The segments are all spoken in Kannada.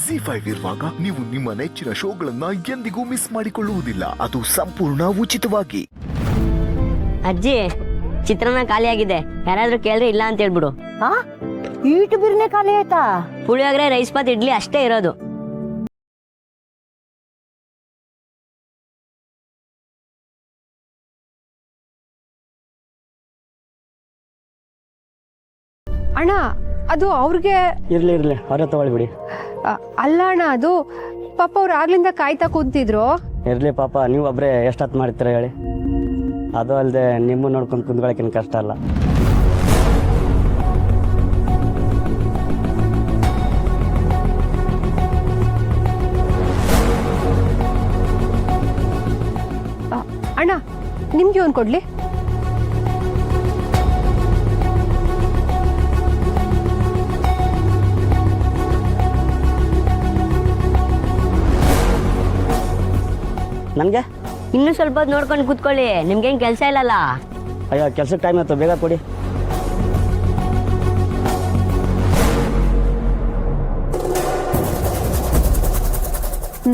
ZEE5 ಇರುವಾಗ ನೀವು ನಿಮ್ಮ ನೆಚ್ಚಿನ ಶೋಗಳನ್ನ ಎಂದಿಗೂ ಮಿಸ್ ಮಾಡಿಕೊಳ್ಳುವುದಿಲ್ಲ. ಅದು ಸಂಪೂರ್ಣ ಉಚಿತವಾಗಿ. ಅಜ್ಜಿ, ಚಿತ್ರಾನ್ನ ಖಾಲಿ ಆಗಿದೆ, ಯಾರಾದ್ರೂ ಕೇಳಿದ್ರೆ ಇಲ್ಲ ಅಂತ ಹೇಳ್ಬಿಡು. ಈಟು ಬಿರ್ನೆ ಖಾಲಿ ಆಯ್ತಾ? ಪುಳಿಯೋಗರೆ, ರೈಸ್ ಬಾತ್, ಇಡ್ಲಿ ಅಷ್ಟೇ ಇರೋದು. ಅಣ್ಣ, ಅದು ಅವ್ರಿಗೆ ಇರ್ಲಿ ಅವರೇ ತಗೊಳ್ಬಿಡಿ. ಅಲ್ಲ ಅಣ್ಣ, ಅದು ಪಾಪ ಅವ್ರು ಆಗ್ಲಿಂದ ಕಾಯ್ತಾ ಕೂತಿದ್ರು. ಇರ್ಲಿ ಪಾಪ, ನೀವು ಒಬ್ಬರೇ ಎಷ್ಟೊತ್ತು ಮಾಡ್ತೀರ ಹೇಳಿ. ಅದು ಅಲ್ಲದೆ ನಿಮ್ಮ ನೋಡ್ಕೊಂಡು ಕುಂತ್ಕೊಳ್ಳೋಕ್ಕೇನು ಕಷ್ಟ ಅಲ್ಲ. ಅಣ್ಣ, ನಿಮ್ಗೆ ಒಂದು ಕೊಡ್ಲಿ? ನನಗೆ ಇನ್ನೂ ಸ್ವಲ್ಪ ಹೊತ್ತು ನೋಡ್ಕೊಂಡು ಕೂತ್ಕೊಳ್ಳಿ, ನಿಮ್ಗೇನು ಕೆಲಸ ಇಲ್ಲಲ್ಲ. ಅಯ್ಯೋ, ಕೆಲ್ಸಕ್ಕೆ ಟೈಮ್ ಆಯ್ತು, ಬೇಗ ಕೊಡಿ.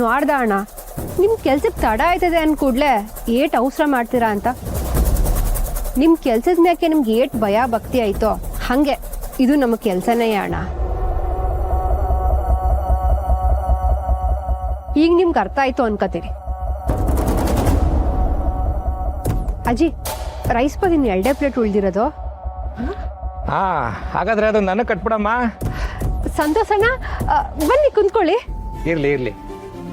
ನೋಡ್ದ ಅಣ್ಣ, ನಿಮ್ ಕೆಲ್ಸಕ್ಕೆ ತಡ ಆಯ್ತದೆ ಅನ್ ಕೂಡ್ಲೆ ಏಟ್ ಅವಸರ ಮಾಡ್ತೀರಾ ಅಂತ. ನಿಮ್ ಕೆಲ್ಸದ ಮ್ಯಾಕೆ ನಿಮ್ಗೆ ಏಟ್ ಭಯ ಭಕ್ತಿ ಆಯ್ತೋ ಹಂಗೆ ಇದು ನಮ್ಮ ಕೆಲ್ಸನೇ ಅಣ್ಣ. ಈಗ ನಿಮ್ಗೆ ಅರ್ಥ ಆಯ್ತು ಅನ್ಕೋತೀರಿ. ಅಜ್ಜಿ, ರೈಸ್ ಬಾತ್ ಇನ್ನು 2 ಪ್ಲೇಟ್ ಉಳ್ದಿರೋದು. ಹಾಗಾದ್ರೆ ಅದು ನನಗೆ ಕಟ್ಬಿಡಮ್ಮ. ಸಂತೋಷಣ್ಣ, ಬನ್ನಿ ಕುಂತ್ಕೊಳ್ಳಿ. ಇರ್ಲಿ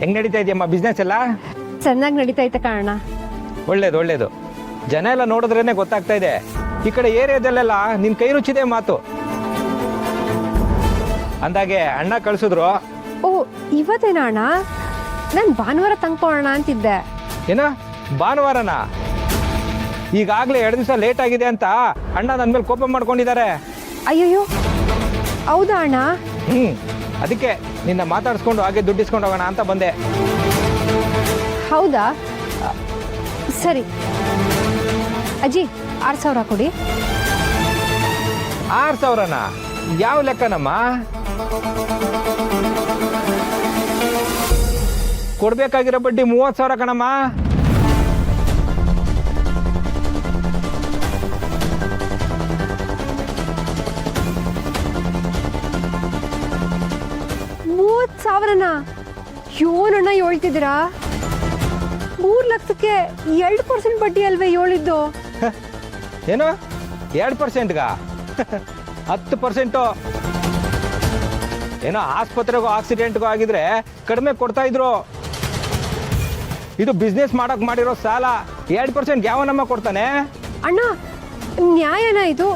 ಹೆಂಗ್ ನಡೀತಾ ಇದೆಯಮ್ಮ ಬಿಸ್ನೆಸ್ ಎಲ್ಲ? ಚೆನ್ನಾಗಿ ನಡೀತಾ ಐತೆ ಕಾರಣ. ಒಳ್ಳೇದು. ಜನ ಎಲ್ಲ ನೋಡಿದ್ರೇನೆ ಗೊತ್ತಾಗ್ತಾ ಇದೆ. ಈ ಕಡೆ ಏರಿಯಾದಲ್ಲೆಲ್ಲ ನಿನ್ ಕೈ ರುಚಿದೆ ಮಾತು. ಅಂದಾಗೆ ಅಣ್ಣ ಕಳ್ಸಿದ್ರು. ಓ, ಇವತ್ತೇನ ಅಣ್ಣ? ನಾನು ಭಾನುವಾರ ತಂದ್ಕೊಳ್ಳೋಣ ಅಂತಿದ್ದೆ. ಏನ ಭಾನುವಾರನ? ಈಗಾಗ್ಲೇ 2 ದಿವಸ ಲೇಟ್ ಆಗಿದೆ ಅಂತ ಅಣ್ಣ ನನ್ನ ಮೇಲೆ ಕೋಪ ಮಾಡ್ಕೊಂಡಿದ್ದಾರೆ. ಅಯ್ಯಯ್ಯೋ, ಹೌದಾ ಅಣ್ಣ? ಅದಕ್ಕೆ ನಿನ್ನ ಮಾತಾಡಿಸ್ಕೊಂಡು ಹಾಗೆ ದುಡ್ಡು ಇಸ್ಕೊಂಡು ಹೋಗೋಣ ಅಂತ ಬಂದೆ. ಹೌದಾ, ಸರಿ. ಅಜ್ಜಿ, 6,000 ಕೊಡಿ. 6,000ನ? ಯಾವ ಲೆಕ್ಕನಮ್ಮ? ಕೊಡ್ಬೇಕಾಗಿರೋ ಬಡ್ಡಿ 30,000 ಕಣಮ್ಮ. ಸಾವಿರನ? ಏನಣ್ಣ ಹೇಳ್ತಿದ್ದೀರಾ? 3 ಲಕ್ಷಕ್ಕೆ 2% ಬಡ್ಡಿ ಅಲ್ವೇ ಹೇಳಿದ್ದು? ಏನು 2%ಗ? 10%. ಏನೋ ಆಸ್ಪತ್ರೆಗೂ ಆಕ್ಸಿಡೆಂಟ್ಗೂ ಆಗಿದ್ರೆ ಕಡಿಮೆ ಕೊಡ್ತಾ ಇದ್ರು. ಇದು ಬಿಸ್ನೆಸ್ ಮಾಡಕ್ ಮಾಡಿರೋ ಸಾಲ. 2% ಯಾವನಮ್ಮ ಕೊಡ್ತಾನೆ? ಅಣ್ಣ, ನ್ಯಾಯನ ಇದು?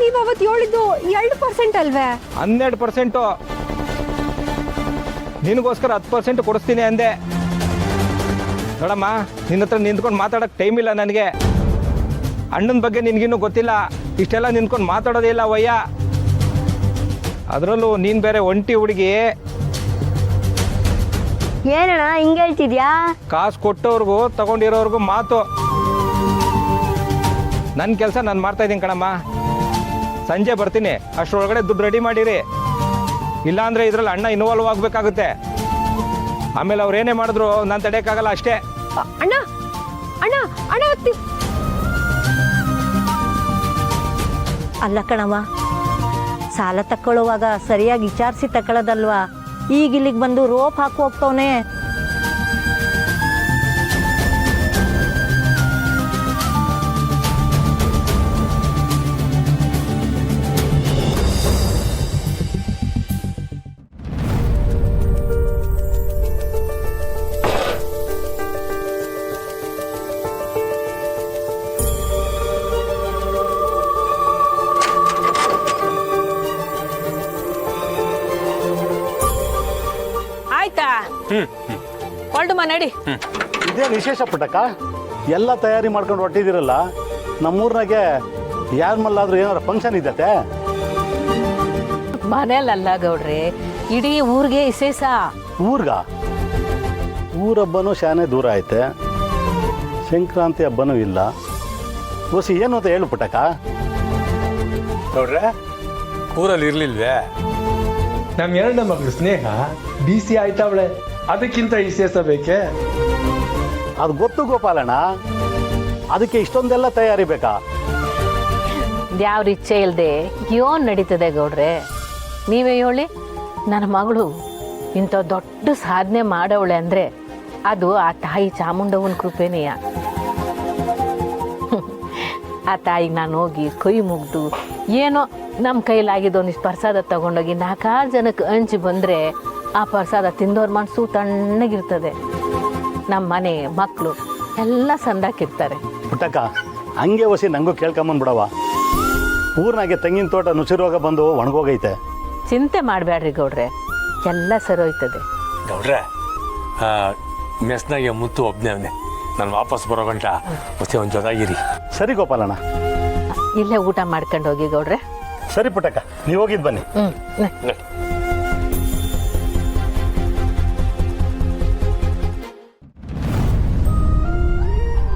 ನೀವು ಅವತ್ತು ಹೇಳಿದ್ದು 2% ಅಲ್ವೇ? 12%. ನಿನಗೋಸ್ಕರ 10% ಕೊಡಿಸ್ತೀನಿ ಅಂದೆ. ನೋಡಮ್ಮ, ನಿನ್ನ ಹತ್ರ ನಿಂತ್ಕೊಂಡು ಮಾತಾಡೋಕ್ಕೆ ಟೈಮ್ ಇಲ್ಲ ನನಗೆ. ಅಣ್ಣನ ಬಗ್ಗೆ ನಿನಗಿನ್ನೂ ಗೊತ್ತಿಲ್ಲ. ಇಷ್ಟೆಲ್ಲ ನಿಂತ್ಕೊಂಡು ಮಾತಾಡೋದೇ ಇಲ್ಲ ವಯ್ಯ. ಅದರಲ್ಲೂ ನೀನು ಬೇರೆ ಒಂಟಿ ಹುಡುಗಿ. ಏನಣ್ಣ ಹಿಂಗೆ ಹೇಳ್ತಿದ್ಯಾ? ಕಾಸು ಕೊಟ್ಟವ್ರಿಗೂ ತಗೊಂಡಿರೋರ್ಗೂ ಮಾತು. ನನ್ನ ಕೆಲಸ ನಾನು ಮಾಡ್ತಾ ಇದ್ದೀನಿ ಕಣಮ್ಮ. ಸಂಜೆ ಬರ್ತೀನಿ, ಅಷ್ಟರೊಳಗಡೆ ದುಡ್ಡು ರೆಡಿ ಮಾಡಿರಿ. ಇಲ್ಲಾಂದ್ರೆ ಇದ್ರಲ್ಲಿ ಅಣ್ಣ ಇನ್ವಾಲ್ವ್ ಆಗಬೇಕಾಗುತ್ತೆ. ಆಮೇಲೆ ಅವ್ರು ಏನೇ ಮಾಡಿದ್ರು ನಾನು ತಡೆಯಕ್ಕಾಗಲ್ಲ ಅಷ್ಟೇ. ಅಣ್ಣ ಅಣ್ಣ ಅಣ್ಣ, ಅಲ್ಲ ಕಣವ, ಸಾಲ ತಕ್ಕೊಳ್ಳುವಾಗ ಸರಿಯಾಗಿ ವಿಚಾರಿಸಿ ತಕೊಳ್ಳೋದಲ್ವಾ? ಈಗ ಇಲ್ಲಿಗೆ ಬಂದು ರೋಪ್ ಹಾಕಿ ಹೋಗ್ತವನೆ. ಹೊರಡುಮ ನಡಿ. ಇದೇನು ವಿಶೇಷ ಪುಟ್ಟಕ್ಕ? ಎಲ್ಲ ತಯಾರಿ ಮಾಡ್ಕೊಂಡು ಹೊಟ್ಟಿದಿರಲ್ಲ. ನಮ್ಮೂರ್ನಾಗೆ ಯಾರ ಮಲ್ಲಾದ್ರೂ ಏನಾರ ಫಂಕ್ಷನ್ ಇದ್ದತೆ? ಮನೆಯಲ್ಲ ಗೌಡ್ರೆ, ಇಡೀ ಊರಿಗೆ ವಿಶೇಷ. ಊರ್ಗ? ಊರಬ್ಬನೂ ಶಾನೆ ದೂರ ಐತೆ, ಸಂಕ್ರಾಂತಿ ಹಬ್ಬನೂ ಇಲ್ಲ. ಓಸಿ ಏನು ಅಂತ ಹೇಳು ಪುಟ್ಟಕ್ಕ. ನೋಡ್ರೆ ಊರಲ್ಲಿ ಇರ್ಲಿಲ್ವೇ? ನಮ್ಮ ಎರಡನೇ ಮಗಳು ಸ್ನೇಹ DC ಆಯ್ತಾವಳೆ, ಅದಕ್ಕಿಂತ ವಿಶೇಷ ಬೇಕೆ? ಅದು ಗೊತ್ತು ಗೋಪಾಲಣ್ಣ, ಅದಕ್ಕೆ ಇಷ್ಟೊಂದೆಲ್ಲ ತಯಾರಿ ಬೇಕಾ? ಯಾವ ಇಚ್ಛೆ ಇಲ್ಲದೆ ಯೋನ್ ನಡೀತದೆ ಗೌಡ್ರೆ. ನೀವೇ ಹೇಳಿ, ನನ್ನ ಮಗಳು ಇಂಥ ದೊಡ್ಡ ಸಾಧನೆ ಮಾಡವಳೆ ಅಂದರೆ ಅದು ಆ ತಾಯಿ ಚಾಮುಂಡವನ ಕೃಪೆನೆಯ. ಆ ತಾಯಿಗೆ ನಾನು ಹೋಗಿ ಕೈ ಮುಗ್ದು ಏನೋ ನಮ್ಮ ಕೈಲಾಗಿದ್ದು ಒಂದಿಷ್ಟು ಪ್ರಸಾದ ತಗೊಂಡೋಗಿ 4 ಜನಕ್ಕೆ ಹಂಚಿ ಬಂದರೆ ಆ ಪ್ರಸಾದ ತಿಂದವ್ರ ಮನಸ್ಸು ತಣ್ಣಗಿರ್ತದೆ. ನಮ್ಮ ಮನೆ ಮಕ್ಕಳು ಎಲ್ಲ ಸಂದಾಕಿರ್ತಾರೆ. ಪುಟ್ಟಕ್ಕ, ಹಂಗೆ ಹೊಸಿ ನಂಗೂ ಕೇಳ್ಕೊಂಬಂದ್ಬಿಡವ. ಊರ್ನಾಗೆ ತೆಂಗಿನ ತೋಟ ನುಸಿರೋಗ ಬಂದು ಒಣಗೋಗೈತೆ. ಚಿಂತೆ ಮಾಡಬೇಡ್ರಿ ಗೌಡ್ರೆ, ಎಲ್ಲ ಸರೋಯ್ತದೆ. ಗೌಡ್ರೆ, ಮೆಸ್ನಾಗೆ ಮುತ್ತು ಒಬ್ಬನೇ ಅವನೇ. ನಾನು ವಾಪಸ್ ಬರೋ ಗಂಟ ಮತ್ತೆ ಒಂದು ಜೊತೆಗಿರಿ. ಸರಿ ಗೋಪಾಲಣ್ಣ. ಇಲ್ಲೇ ಊಟ ಮಾಡ್ಕೊಂಡು ಹೋಗಿ ಗೌಡ್ರೆ. ಸರಿ ಪುಟ್ಟಕ್ಕ, ನೀವು ಹೋಗಿದ್ದು ಬನ್ನಿ.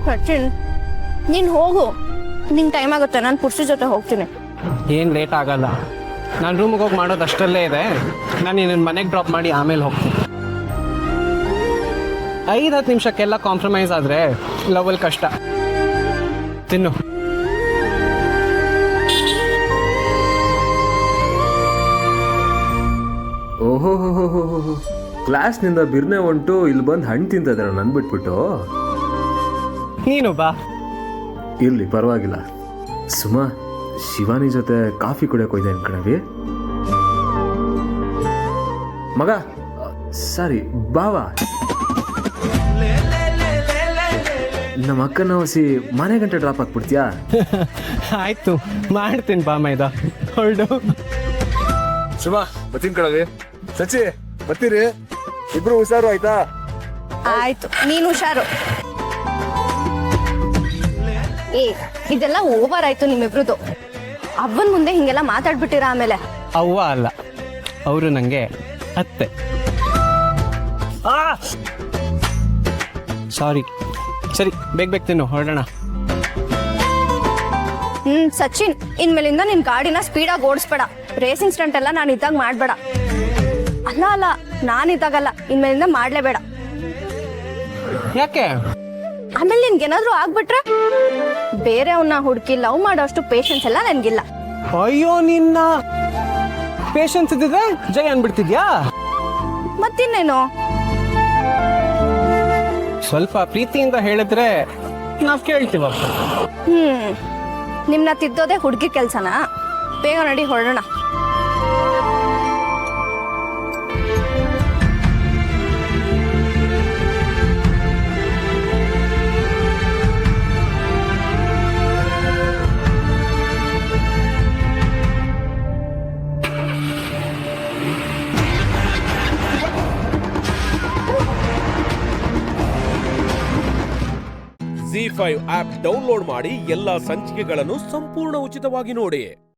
ಸಚಿನ್, ನೀನು ಹೋಗು, ನಿಂಗೆ ಟೈಮ್ ಆಗುತ್ತೆ. ನಾನು ಪುರ್ಷಿ ಜೊತೆ ಹೋಗ್ತೀನಿ. ಏನು ಲೇಟ್ ಆಗಲ್ಲ. ನಾನು ರೂಮಿಗೆ ಹೋಗಿ ಮಾಡೋದು ಅಷ್ಟರಲ್ಲೇ ಇದೆ. ನಾನು ನಿನ್ನ ಮನೆಗೆ ಡ್ರಾಪ್ ಮಾಡಿ ಆಮೇಲೆ ಹೋಗ್ತೀನಿ. 5-10 ನಿಮಿಷಕ್ಕೆಲ್ಲ ಕಾಂಪ್ರಮೈಸ್ ಆದರೆ ಲವಲ್ ಕಷ್ಟ. ತಿನ್ನು. ಓಹೋ ಕ್ಲಾಸ್ನಿಂದ ಬಿರ್ನೆ ಹೊಂಟು ಇಲ್ಲಿ ಬಂದು ಹಣ್ಣು ತಿಂತಿದಾರ ನನ್ ಬಿಟ್ಬಿಟ್ಟು. ನೀನು ಬಾ. ಇರ್ಲಿ ಪರವಾಗಿಲ್ಲ. ಸುಮಾ, ಶಿವಾನಿ ಜೊತೆ ಕಾಫಿ ಕುಡಿಯೋಕೆ ಹೋಯ್ದೆ ಅನ್ಕಣವಿ. ಮಗ, ಸಾರಿ ಬಾವ, ನಮ್ಮ ಅಕ್ಕನ ಹೊಸಿ ಮನೆ ಗಂಟೆ ಡ್ರಾಪ್ ಹಾಕ್ಬಿಡ್ತೀಯಾ? ಆಯ್ತು, ಮಾಡ್ತೀನಿ ಬಾ ಮೈದಾ. ಹೊರಡು. ಸುಮಾ, ಬರ್ತೀನಿ ಕಣವಿ. ಸಚಿ, ಬರ್ತೀರಿ? ಇಬ್ರು ಹುಷಾರು ಆಯ್ತಾ? ಆಯ್ತು, ನೀನು ಹುಷಾರು. ಇದೆಲ್ಲ ಓವರ್ ಆಯ್ತು ನಿಮ್ಮಿಬ್ರದ್ದು. ಅವ್ವನ ಮುಂದೆ ಹಿಂಗೆಲ್ಲ ಮಾತಾಡ್ಬಿಟ್ಟಿರ ಆಮೇಲೆ. ಅವ್ವ ಅಲ್ಲ, ಅವರು ನನಗೆ ಅತ್ತೆ. ಸಾರಿ. ಸರಿ, ಬೇಗ ತಿನ್ನು, ಹೊರಡೋಣ. ಸಚಿನ್, ಇನ್ಮೇಲಿಂದ ನಿನ್ ಗಾಡಿನ ಸ್ಪೀಡಾಗಿ ಓಡಿಸ್ಬೇಡ. ರೇಸಿಂಗ್ ಸ್ಟಂಟ್ ಎಲ್ಲ ನಾನು ಇದ್ದಾಗ ಮಾಡ್ಬೇಡ. ಅಲ್ಲ, ನಾನಿದ್ದಾಗಲ್ಲ, ಇನ್ಮೇಲಿಂದ ಮಾಡ್ಲೇಬೇಡ. ಯಾಕೆ? ಆಮೇಲೆ ನಿನ್ಗೇನಾದ್ರೂ ಆಗ್ಬಿಟ್ರೆ ಬೇರೆ ಅವನ್ನ ಹುಡುಕಿ ಲವ್ ಮಾಡೋ ಅಷ್ಟು ಪೇಷನ್ಸ್ ಎಲ್ಲ ನನ್ಗಿಲ್ಲ. ಅಯ್ಯೋ, ನಿನ್ನ ಪೇಷನ್ಸ್ ಇದ್ದಿದ್ರೆ ಜೈ ಅನ್ಬಿಡ್ತಿದ್ಯಾ? ಮತ್ತಿನ್ನೇನು? ಸ್ವಲ್ಪ ಪ್ರೀತಿಯಿಂದ ಹೇಳಿದ್ರೆ ನಾವ್ ಕೇಳ್ತೀವಪ್ಪ. ನಿಮ್ನ ತಿದ್ದೋದೇ ಹುಡುಗಿ ಕೆಲ್ಸನಾ? ಬೇಗ ನಡಿ, ಹೊರಡೋಣ. ZEE5 ಆಪ್ ಡೌನ್ಲೋಡ್ ಮಾಡಿ ಎಲ್ಲಾ ಸಂಚಿಕೆಗಳನ್ನು ಸಂಪೂರ್ಣ ಉಚಿತವಾಗಿ ನೋಡಿ.